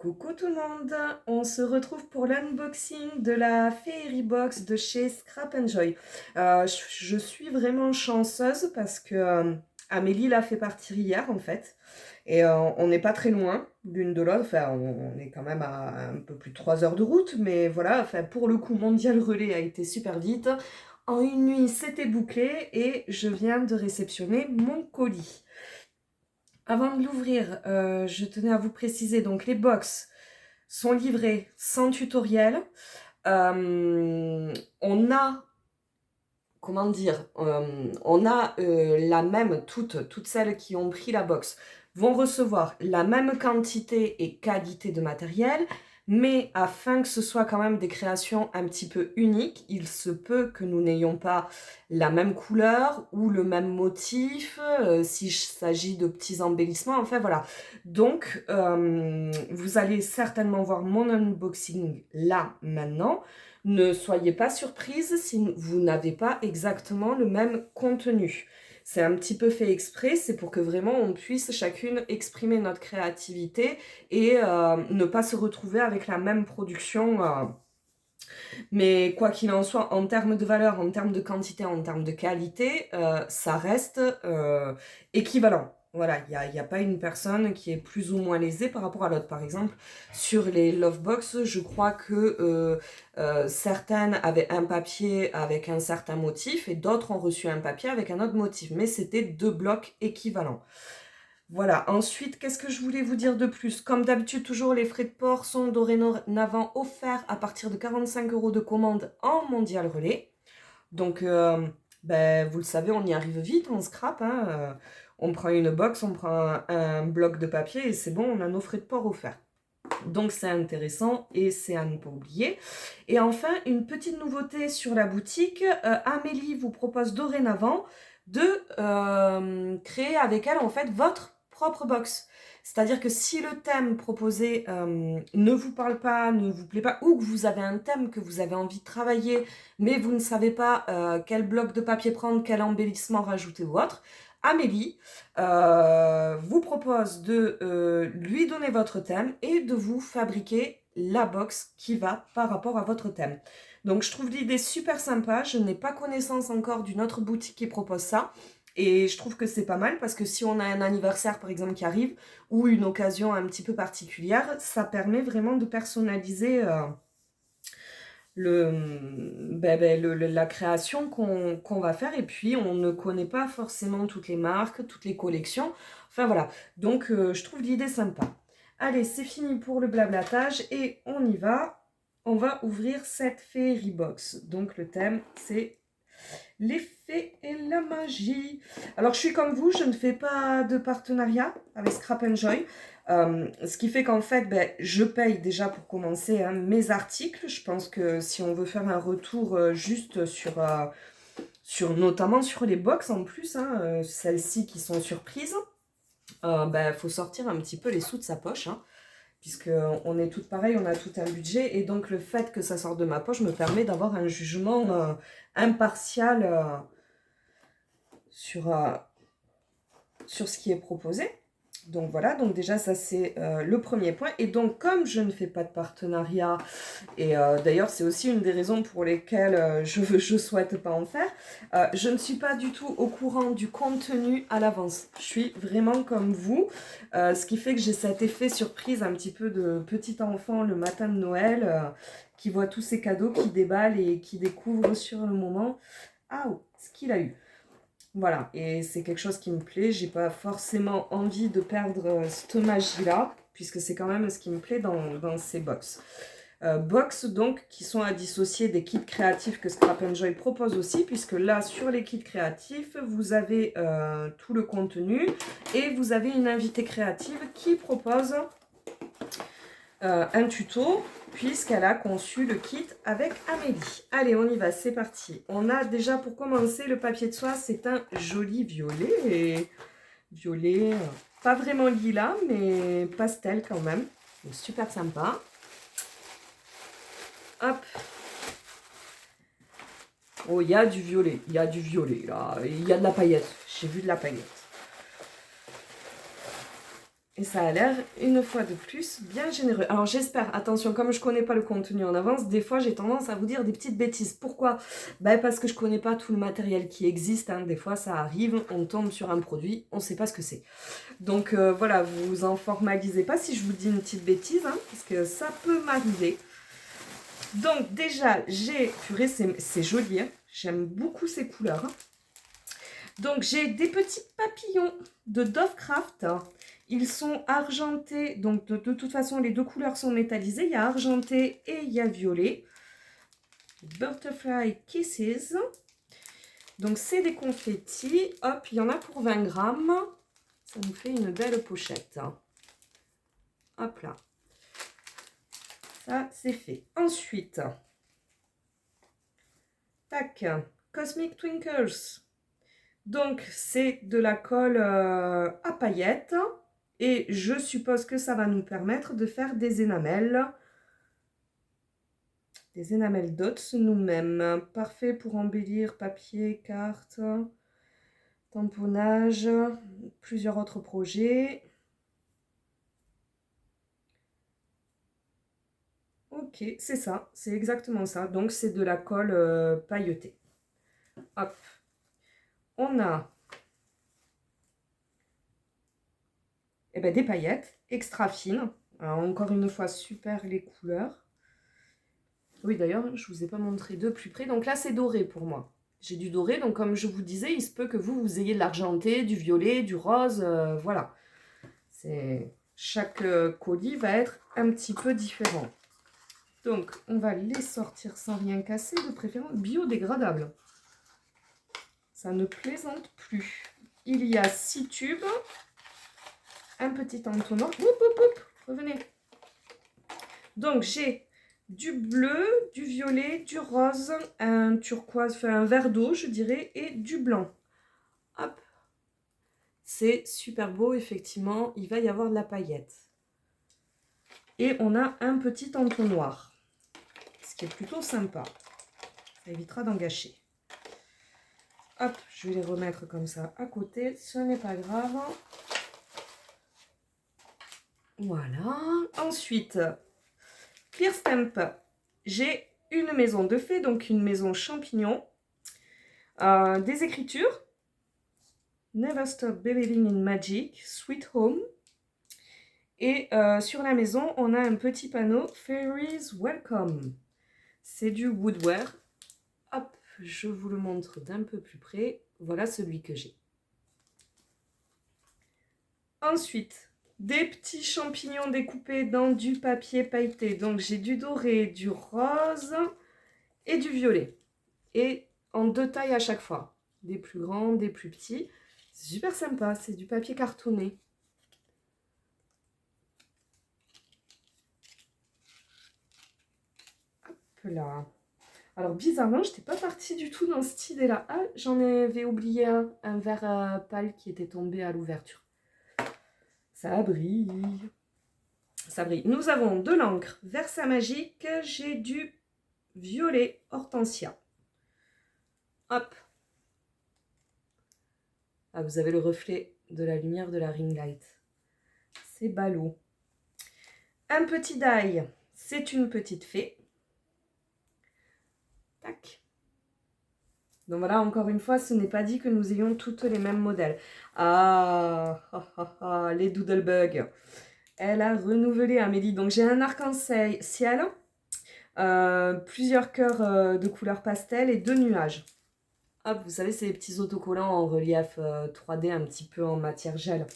Coucou tout le monde, on se retrouve pour l'unboxing de la Fairy Box de chez Scrap Enjoy. Je suis vraiment chanceuse parce que Amélie l'a fait partir hier en fait. Et on n'est pas très loin l'une de l'autre, enfin on est quand même à un peu plus de 3 heures de route, mais voilà, enfin, pour le coup Mondial Relais a été super vite. En une nuit c'était bouclé et je viens de réceptionner mon colis. Avant de l'ouvrir, je tenais à vous préciser, donc les box sont livrées sans tutoriel. On a, comment dire, on a la même, toutes celles qui ont pris la box vont recevoir la même quantité et qualité de matériel, mais afin que ce soit quand même des créations un petit peu uniques, il se peut que nous n'ayons pas la même couleur ou le même motif, s'il s'agit de petits embellissements, enfin voilà. Donc, vous allez certainement voir mon unboxing là, maintenant. Ne soyez pas surprise si vous n'avez pas exactement le même contenu. C'est un petit peu fait exprès, c'est pour que vraiment on puisse chacune exprimer notre créativité et ne pas se retrouver avec la même production. Mais quoi qu'il en soit, en termes de valeur, en termes de quantité, en termes de qualité, ça reste équivalent. Voilà, il y a pas une personne qui est plus ou moins lésée par rapport à l'autre. Par exemple, sur les Lovebox, je crois que certaines avaient un papier avec un certain motif et d'autres ont reçu un papier avec un autre motif. Mais c'était deux blocs équivalents. Voilà, ensuite, qu'est-ce que je voulais vous dire de plus? Comme d'habitude, toujours les frais de port sont dorénavant offerts à partir de 45 € de commande en Mondial Relais. Donc, ben, vous le savez, on y arrive vite, on scrape. Hein, on prend une box, on prend un bloc de papier et c'est bon, on a nos frais de port offerts. Donc c'est intéressant et c'est à ne pas oublier. Et enfin, une petite nouveauté sur la boutique. Amélie vous propose dorénavant de créer avec elle en fait votre propre box. C'est-à-dire que si le thème proposé ne vous parle pas, ne vous plaît pas, ou que vous avez un thème que vous avez envie de travailler, mais vous ne savez pas quel bloc de papier prendre, quel embellissement rajouter ou autre, Amélie vous propose de lui donner votre thème et de vous fabriquer la box qui va par rapport à votre thème. Donc je trouve l'idée super sympa, je n'ai pas connaissance encore d'une autre boutique qui propose ça. Et je trouve que c'est pas mal parce que si on a un anniversaire par exemple qui arrive ou une occasion un petit peu particulière, ça permet vraiment de personnaliser la création qu'on va faire. Et puis on ne connaît pas forcément toutes les marques, toutes les collections. Enfin voilà, donc je trouve l'idée sympa. Allez, c'est fini pour le blablatage et on y va. On va ouvrir cette Fairy Box. Donc le thème c'est les fées et la magie. Alors, je suis comme vous, je ne fais pas de partenariat avec Scrap Enjoy. Ce qui fait qu'en fait, ben, je paye déjà pour commencer hein, mes articles. Je pense que si on veut faire un retour juste sur notamment sur les box en plus, hein, celles-ci qui sont surprises, ben, faut sortir un petit peu les sous de sa poche. Hein, puisqu'on est toutes pareilles, on a tout un budget. Et donc, le fait que ça sorte de ma poche me permet d'avoir un jugement impartial sur, sur ce qui est proposé. Donc voilà, donc déjà ça c'est le premier point. Et donc comme je ne fais pas de partenariat, et d'ailleurs c'est aussi une des raisons pour lesquelles je souhaite pas en faire, je ne suis pas du tout au courant du contenu à l'avance. Je suis vraiment comme vous, ce qui fait que j'ai cet effet surprise un petit peu de petit enfant le matin de Noël, qui voit tous ces cadeaux, qui déballe et qui découvre sur le moment, ah, ce qu'il a eu. Voilà, et c'est quelque chose qui me plaît. J'ai pas forcément envie de perdre cette magie-là, puisque c'est quand même ce qui me plaît dans ces box. Box donc qui sont à dissocier des kits créatifs que Scrap Enjoy propose aussi, puisque là sur les kits créatifs, vous avez tout le contenu et vous avez une invitée créative qui propose un tuto puisqu'elle a conçu le kit avec Amélie. Allez, on y va, c'est parti. On a déjà pour commencer le papier de soie, c'est un joli violet. Violet, pas vraiment lilas, mais pastel quand même. Donc, super sympa. Hop. Oh, il y a du violet, il y a du violet là. Il y a de la paillette, j'ai vu de la paillette. Et ça a l'air, une fois de plus, bien généreux. Alors j'espère, attention, comme je ne connais pas le contenu en avance, des fois j'ai tendance à vous dire des petites bêtises. Pourquoi? Ben parce que je ne connais pas tout le matériel qui existe, hein. Des fois ça arrive, on tombe sur un produit, on ne sait pas ce que c'est. Donc voilà, vous vous en formalisez pas si je vous dis une petite bêtise, hein, parce que ça peut m'arriver. Donc déjà, purée, c'est joli, hein. J'aime beaucoup ces couleurs, hein. Donc j'ai des petits papillons de Dovecraft. Ils sont argentés, donc de toute façon les deux couleurs sont métallisées. Il y a argenté et il y a violet. Butterfly Kisses. Donc c'est des confettis. Hop, il y en a pour 20 grammes. Ça nous fait une belle pochette. Hop là. Ça c'est fait. Ensuite, tac, Cosmic Twinkles. Donc c'est de la colle à paillettes. Et je suppose que ça va nous permettre de faire des énamels. Des énamels dots nous-mêmes. Parfait pour embellir papier, cartes, tamponnage, plusieurs autres projets. Ok, c'est ça, c'est exactement ça. Donc c'est de la colle pailletée. Hop. On a des paillettes extra fines. Alors, encore une fois, super les couleurs. Oui, d'ailleurs, je ne vous ai pas montré de plus près. Donc là, c'est doré pour moi. J'ai du doré, donc comme je vous disais, il se peut que vous ayez de l'argenté, du violet, du rose, voilà. Chaque colis va être un petit peu différent. Donc, on va les sortir sans rien casser, de préférence biodégradable. Ça ne plaisante plus. Il y a 6 tubes, un petit entonnoir. Revenez. Donc, j'ai du bleu, du violet, du rose, un turquoise, enfin un vert d'eau, je dirais, et du blanc. Hop. C'est super beau, effectivement. Il va y avoir de la paillette. Et on a un petit entonnoir, ce qui est plutôt sympa. Ça évitera d'en gâcher. Hop, je vais les remettre comme ça à côté. Ce n'est pas grave. Voilà. Ensuite, Clear Stamp. J'ai une maison de fées, donc une maison champignon. Des écritures. Never Stop Believing in Magic, Sweet Home. Et sur la maison, on a un petit panneau Fairies Welcome. C'est du woodware. Hop, je vous le montre d'un peu plus près. Voilà celui que j'ai. Ensuite, des petits champignons découpés dans du papier pailleté. Donc j'ai du doré, du rose et du violet. Et en 2 tailles à chaque fois. Des plus grands, des plus petits. C'est super sympa, c'est du papier cartonné. Hop là. Alors bizarrement, je n'étais pas partie du tout dans cette idée-là. Ah, j'en avais oublié un vert pâle qui était tombé à l'ouverture. Ça brille. Ça brille. Nous avons de l'encre Versa Magique. J'ai du violet hortensia. Hop. Ah, vous avez le reflet de la lumière de la ring light. C'est ballot. Un petit die. C'est une petite fée. Tac. Donc voilà, encore une fois, ce n'est pas dit que nous ayons toutes les mêmes modèles. Les Doodlebug. Elle a renouvelé Amélie. Donc j'ai un arc-en-ciel, plusieurs cœurs de couleur pastel et 2 nuages. Hop, vous savez, c'est les petits autocollants en relief 3D un petit peu en matière gel.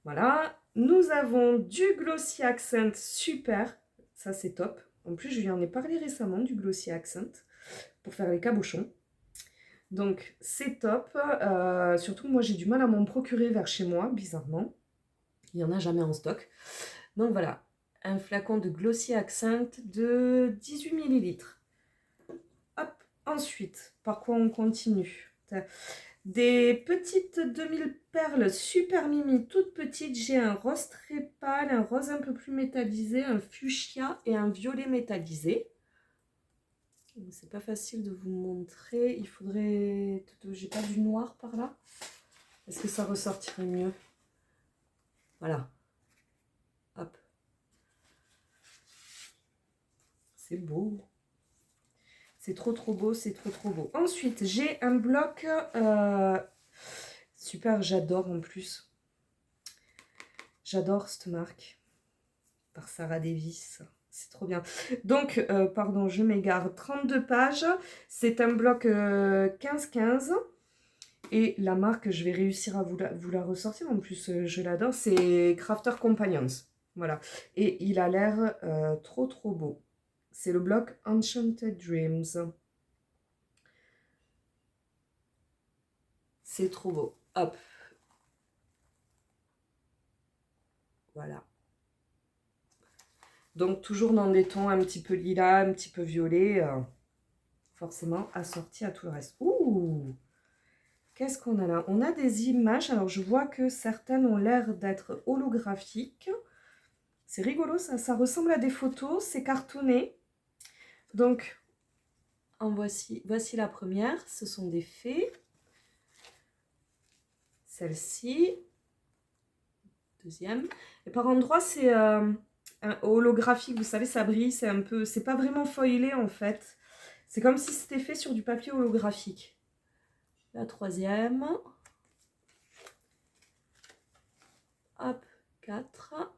Voilà. Nous avons du Glossy Accent super. Ça, c'est top. En plus, je lui en ai parlé récemment du Glossy Accent pour faire les cabochons. Donc, c'est top. Surtout, moi, j'ai du mal à m'en procurer vers chez moi, bizarrement. Il n'y en a jamais en stock. Donc, voilà. Un flacon de Glossy Accent de 18 ml. Hop. Ensuite, par quoi on continue? Des petites 2000 perles super mimi, toutes petites. J'ai un rose très pâle, un rose un peu plus métallisé, un fuchsia et un violet métallisé. C'est pas facile de vous montrer. Il faudrait... J'ai pas du noir par là. Est-ce que ça ressortirait mieux? Voilà. Hop. C'est beau. C'est trop beau, c'est trop beau. Ensuite, j'ai un bloc... super, j'adore en plus. J'adore cette marque. Par Sarah Davis. C'est trop bien. Donc, pardon, je m'égare. 32 pages. C'est un bloc 15-15. Et la marque, je vais réussir à vous la ressortir. En plus, je l'adore. C'est Crafter Companions. Voilà. Et il a l'air trop beau. C'est le bloc Enchanted Dreams. C'est trop beau. Hop. Voilà. Donc, toujours dans des tons un petit peu lilas, un petit peu violet. Forcément, assorti à tout le reste. Ouh! Qu'est-ce qu'on a là? On a des images. Alors, je vois que certaines ont l'air d'être holographiques. C'est rigolo, ça ressemble à des photos. C'est cartonné. Donc, voici la première. Ce sont des fées. Celle-ci. Deuxième. Et par endroits, c'est holographique. Vous savez, ça brille. C'est un peu... C'est pas vraiment foilé, en fait. C'est comme si c'était fait sur du papier holographique. La troisième. Hop, 4.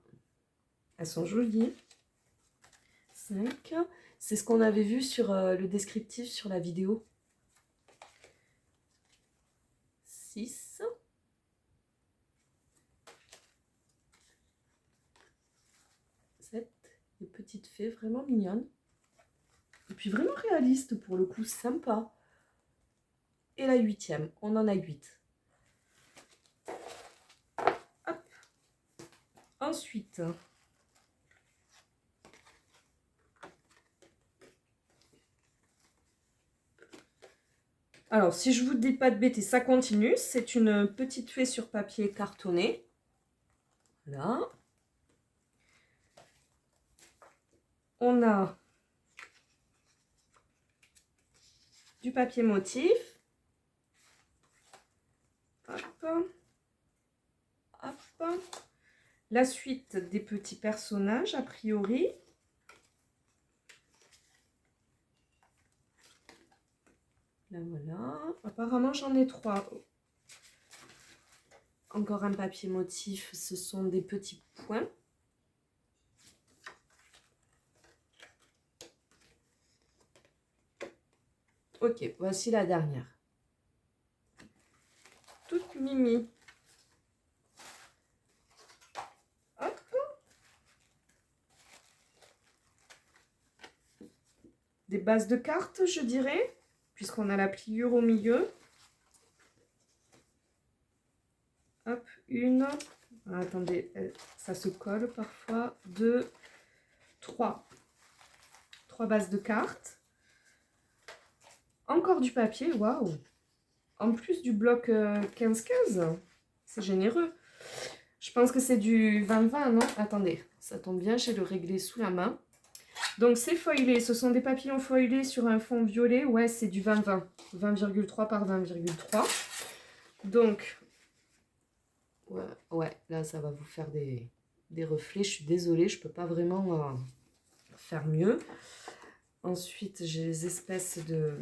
Elles sont jolies. 5. C'est ce qu'on avait vu sur le descriptif sur la vidéo. 6. 7. Des petites fées vraiment mignonnes. Et puis vraiment réaliste pour le coup, sympa. Et la 8e, on en a 8. Hop. Ensuite, alors si je vous dis pas de bêtises, ça continue. C'est une petite fée sur papier cartonné. Voilà. On a du papier motif. Hop. Hop. La suite des petits personnages, a priori. Là, voilà. Apparemment, j'en ai 3. Encore un papier motif. Ce sont des petits points. Ok, voici la dernière. Toute mimi. Hop. Des bases de cartes, je dirais, puisqu'on a la pliure au milieu. Hop, une. Ah, attendez, ça se colle parfois. 2, 3. 3 bases de cartes. Encore du papier, waouh! En plus du bloc 15-15, c'est généreux. Je pense que c'est du 20-20, non? Attendez, ça tombe bien, j'ai le réglé sous la main. Donc c'est foilé, ce sont des papillons foilés sur un fond violet. Ouais, c'est du 20-20, 20,3 par 20,3. Donc, ouais, là ça va vous faire des reflets. Je suis désolée, je peux pas vraiment faire mieux. Ensuite, j'ai les espèces de...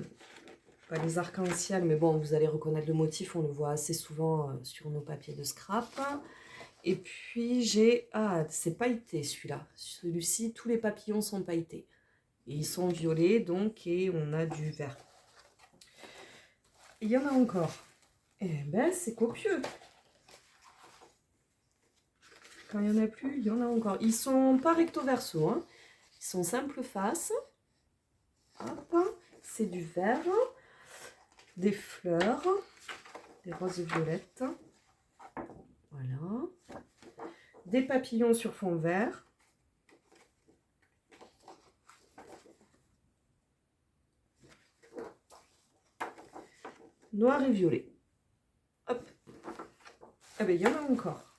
Pas les arcs-en-ciel, mais bon, vous allez reconnaître le motif, on le voit assez souvent sur nos papiers de scrap. Et puis j'ai... Ah, c'est pailleté celui-là. Celui-ci, tous les papillons sont pailletés. Et ils sont violets, donc, et on a du vert. Il y en a encore. Eh ben, c'est copieux. Quand il n'y en a plus, il y en a encore. Ils sont pas recto-verso, hein. Ils sont simple face. Hop, c'est du vert. Des fleurs. Des roses violettes. Voilà. Des papillons sur fond vert. Noir et violet. Hop. Ah ben, il y en a encore.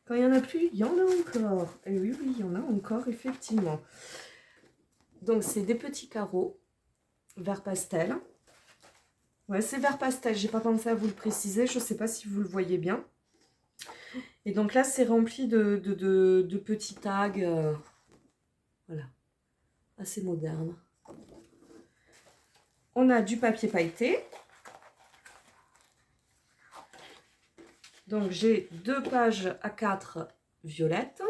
Quand il n'y en a plus, il y en a encore. Et oui, il y en a encore, effectivement. Donc, c'est des petits carreaux vert pastel. Ouais, c'est vert pastel. J'ai pas pensé à vous le préciser. Je ne sais pas si vous le voyez bien. Et donc là, c'est rempli de petits tags. Voilà, assez moderne. On a du papier pailleté. Donc j'ai 2 pages A4 violettes.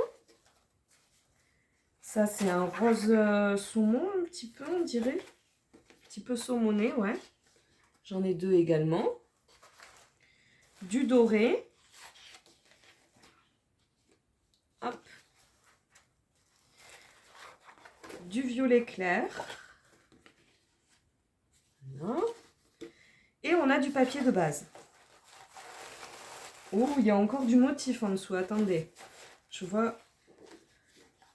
Ça, c'est un rose saumon, un petit peu, on dirait. Un petit peu saumoné, ouais. J'en ai 2 également. Du doré. Hop. Du violet clair. Voilà. Et on a du papier de base. Oh, il y a encore du motif en dessous. Attendez. Je vois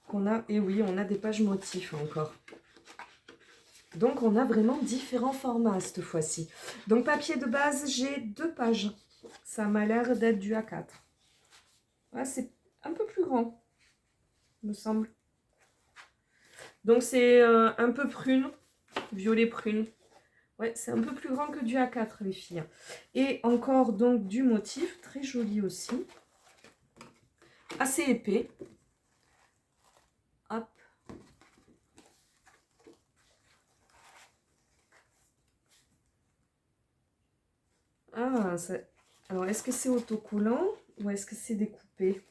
qu'on a... Et oui, on a des pages motifs encore. Donc, on a vraiment différents formats cette fois-ci. Donc, papier de base, j'ai 2 pages. Ça m'a l'air d'être du A4. Ouais, c'est un peu plus grand, me semble. Donc, c'est un peu prune, violet prune. Ouais, c'est un peu plus grand que du A4, les filles. Et encore, donc, du motif, très joli aussi. Assez épais. Hop. Ah, ça... Alors, est-ce que c'est autocollant ou est-ce que c'est découpé?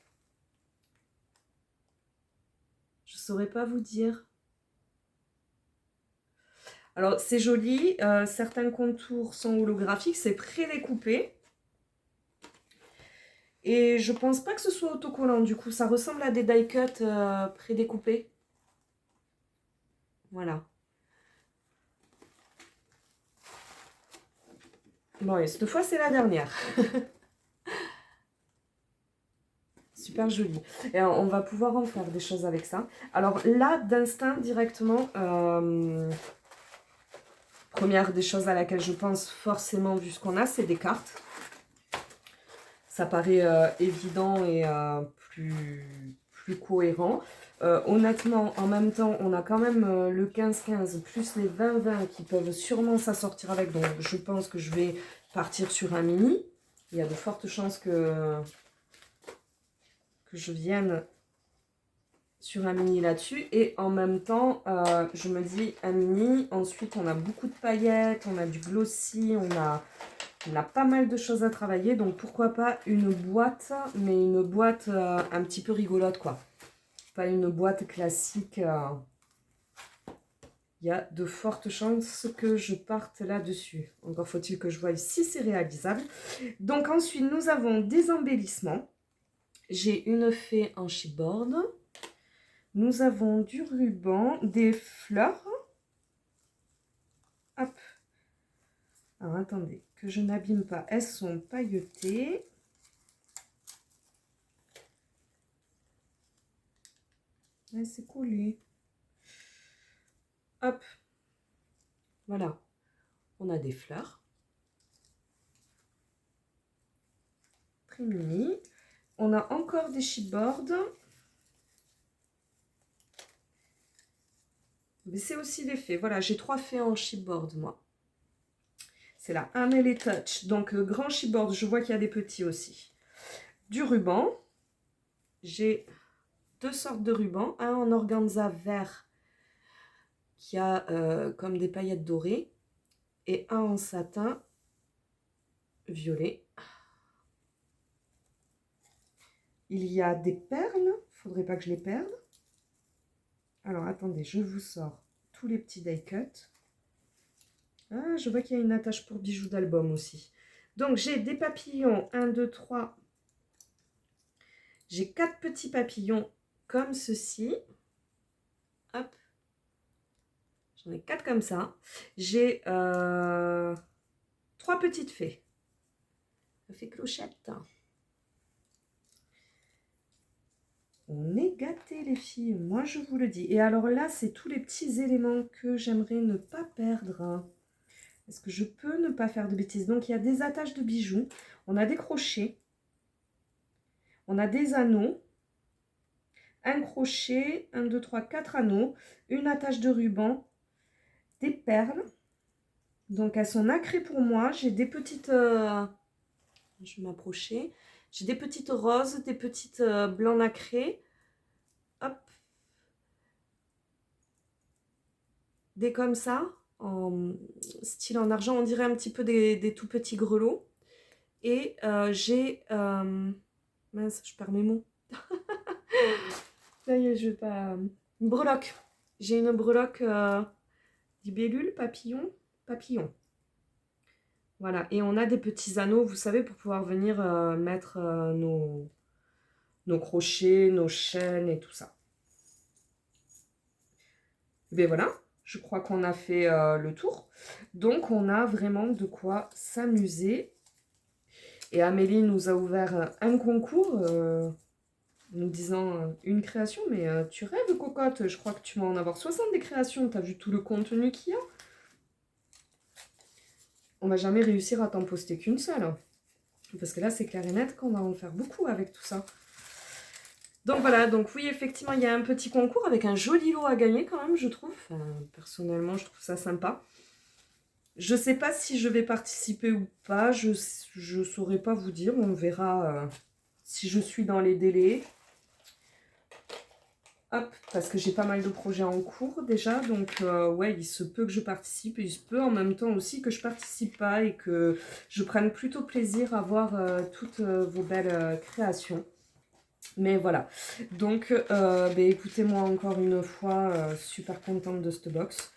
Je ne saurais pas vous dire. Alors, c'est joli. Certains contours sont holographiques. C'est pré-découpé. Et je pense pas que ce soit autocollant. Du coup, ça ressemble à des die cuts pré-découpés. Voilà. Bon, et cette fois, c'est la dernière. Super joli. Et on va pouvoir en faire des choses avec ça. Alors là, d'instinct, directement, première des choses à laquelle je pense forcément, vu ce qu'on a, c'est des cartes. Ça paraît évident et plus cohérent. Honnêtement, en même temps, on a quand même le 15-15 plus les 20-20 qui peuvent sûrement s'assortir avec. Donc, je pense que je vais partir sur un mini. Il y a de fortes chances que je vienne sur un mini là-dessus. Et en même temps, je me dis un mini. Ensuite, on a beaucoup de paillettes, on a du glossy, on a pas mal de choses à travailler. Donc, pourquoi pas une boîte, mais une boîte un petit peu rigolote, quoi. Pas une boîte classique. Il y a de fortes chances que je parte là-dessus. Encore faut-il que je voie si c'est réalisable. Donc, ensuite, nous avons des embellissements. J'ai une fée en chipboard. Nous avons du ruban, des fleurs. Hop. Alors, attendez, que je n'abîme pas. Elles sont pailletées. Ouais, c'est collé. Hop. Voilà. On a des fleurs. Très mini. On a encore des chipboards. Mais c'est aussi des fées. Voilà, j'ai 3 fées en chipboard, moi. C'est la Amelie Touch. Donc, grand chipboard, je vois qu'il y a des petits aussi. Du ruban. J'ai 2 sortes de rubans. Un en organza vert qui a comme des paillettes dorées. Et un en satin violet. Il y a des perles. Faudrait pas que je les perde. Alors, attendez, je vous sors tous les petits die cuts. Ah, je vois qu'il y a une attache pour bijoux d'album aussi. Donc, j'ai des papillons. 1, 2, 3. J'ai 4 petits papillons comme ceci. Hop. J'en ai 4 comme ça. J'ai 3 petites fées. Ça fait clochette. On est gâtés les filles, moi je vous le dis. Et alors là, c'est tous les petits éléments que j'aimerais ne pas perdre. Est-ce que je peux ne pas faire de bêtises? Donc il y a des attaches de bijoux. On a des crochets. On a des anneaux. Un crochet, 1, 2, 3, 4 anneaux. Une attache de ruban. Des perles. Donc elles sont nacrées pour moi. J'ai des petites... je vais m'approcher. J'ai des petites roses, des petites blancs nacrés. Hop. Des comme ça, en style en argent. On dirait un petit peu des tout petits grelots. Et j'ai... mince, je perds mes mots. Ça y est, je vais pas... Une breloque. J'ai une breloque libellule, papillon. Papillon. Voilà. Et on a des petits anneaux, vous savez, pour pouvoir venir mettre nos crochets, nos chaînes et tout ça. Et bien voilà, je crois qu'on a fait le tour. Donc on a vraiment de quoi s'amuser. Et Amélie nous a ouvert un concours, nous disant une création. Mais tu rêves, cocotte, je crois que tu vas en avoir 60 des créations. T'as vu tout le contenu qu'il y a? On va jamais réussir à t'en poster qu'une seule, hein. Parce que là, c'est clair et net qu'on va en faire beaucoup avec tout ça. Donc voilà, donc oui, effectivement, il y a un petit concours avec un joli lot à gagner quand même, je trouve. Enfin, personnellement, je trouve ça sympa. Je sais pas si je vais participer ou pas, je saurais pas vous dire, on verra si je suis dans les délais. Hop, parce que j'ai pas mal de projets en cours déjà, donc ouais, il se peut que je participe, et il se peut en même temps aussi que je participe pas et que je prenne plutôt plaisir à voir toutes vos belles créations. Mais voilà, donc écoutez-moi encore une fois, super contente de cette box,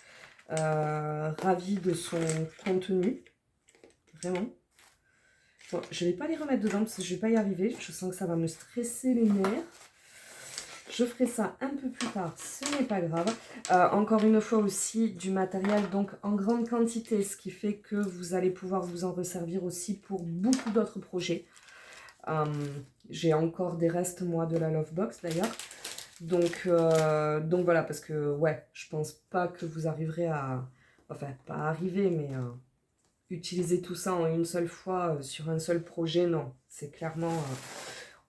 ravie de son contenu, vraiment. Bon, je vais pas les remettre dedans parce que je vais pas y arriver, je sens que ça va me stresser les nerfs. Je ferai ça un peu plus tard, ce n'est pas grave. Encore une fois aussi, du matériel donc en grande quantité, ce qui fait que vous allez pouvoir vous en resservir aussi pour beaucoup d'autres projets. J'ai encore des restes, moi, de la Lovebox d'ailleurs. Donc voilà, parce que ouais, je pense pas que vous arriverez à... Enfin, pas arriver, mais utiliser tout ça en une seule fois sur un seul projet, non. C'est clairement...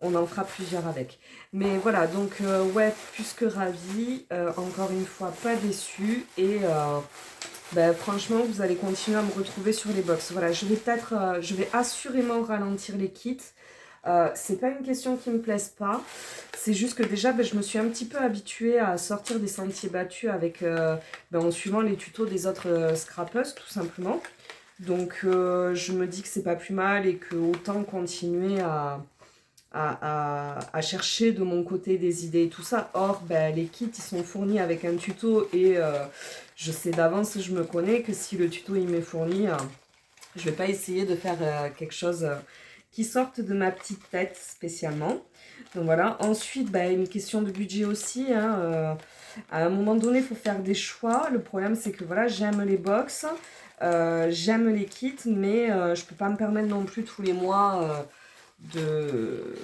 on en fera plusieurs avec. Mais voilà, donc ouais, plus que ravie. Encore une fois, pas déçue. Et franchement, vous allez continuer à me retrouver sur les box. Voilà, je vais assurément ralentir les kits. C'est pas une question qui me plaise pas. C'est juste que déjà, je me suis un petit peu habituée à sortir des sentiers battus avec, en suivant les tutos des autres scrappeuses, tout simplement. Donc, je me dis que c'est pas plus mal et que autant continuer à chercher de mon côté des idées et tout ça. Or, les kits, ils sont fournis avec un tuto et je sais d'avance, je me connais, que si le tuto, il m'est fourni, je vais pas essayer de faire quelque chose qui sorte de ma petite tête spécialement. Donc voilà. Ensuite, une question de budget aussi, hein, à un moment donné, il faut faire des choix. Le problème, c'est que voilà, j'aime les box, j'aime les kits, mais je peux pas me permettre non plus tous les mois de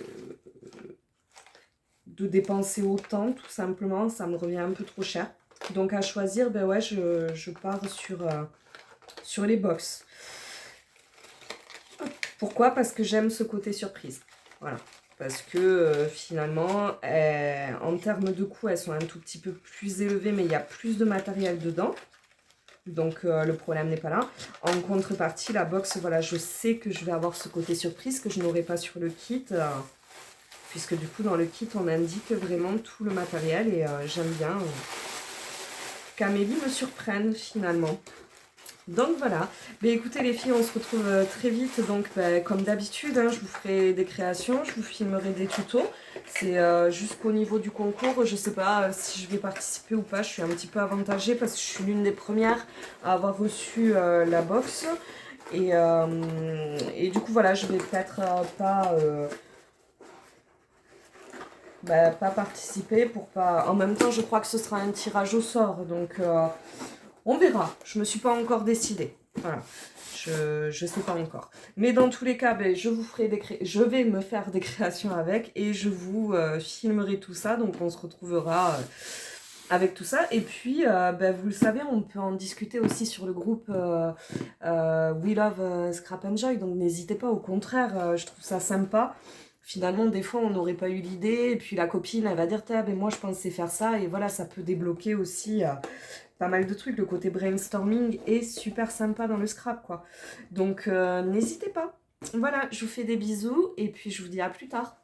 dépenser autant, tout simplement. Ça me revient un peu trop cher. Donc à choisir, ouais, je pars sur les box. Pourquoi? Parce que j'aime ce côté surprise. Voilà. Parce que finalement, en termes de coût, elles sont un tout petit peu plus élevées, mais il y a plus de matériel dedans. Donc le problème n'est pas là. En contrepartie, la box, voilà, je sais que je vais avoir ce côté surprise que je n'aurai pas sur le kit. Puisque du coup, dans le kit, on indique vraiment tout le matériel. Et j'aime bien qu'Amélie me surprenne finalement. Donc voilà, écoutez les filles, on se retrouve très vite, donc comme d'habitude, hein, je vous ferai des créations, je vous filmerai des tutos. C'est jusqu'au niveau du concours, je sais pas si je vais participer ou pas, je suis un petit peu avantagée parce que je suis l'une des premières à avoir reçu la box. Et du coup voilà, je vais peut-être pas participer pour pas... En même temps, je crois que ce sera un tirage au sort, donc... on verra, je ne me suis pas encore décidée. Voilà, je ne sais pas encore. Mais dans tous les cas, je vous ferai je vais me faire des créations avec et je vous filmerai tout ça. Donc on se retrouvera avec tout ça. Et puis, vous le savez, on peut en discuter aussi sur le groupe We Love Scrap Enjoy. Donc n'hésitez pas, au contraire, je trouve ça sympa. Finalement, des fois, on n'aurait pas eu l'idée. Et puis la copine, elle va dire, moi je pensais faire ça. Et voilà, ça peut débloquer aussi... pas mal de trucs, le côté brainstorming est super sympa dans le scrap, quoi. Donc, n'hésitez pas. Voilà, je vous fais des bisous et puis je vous dis à plus tard.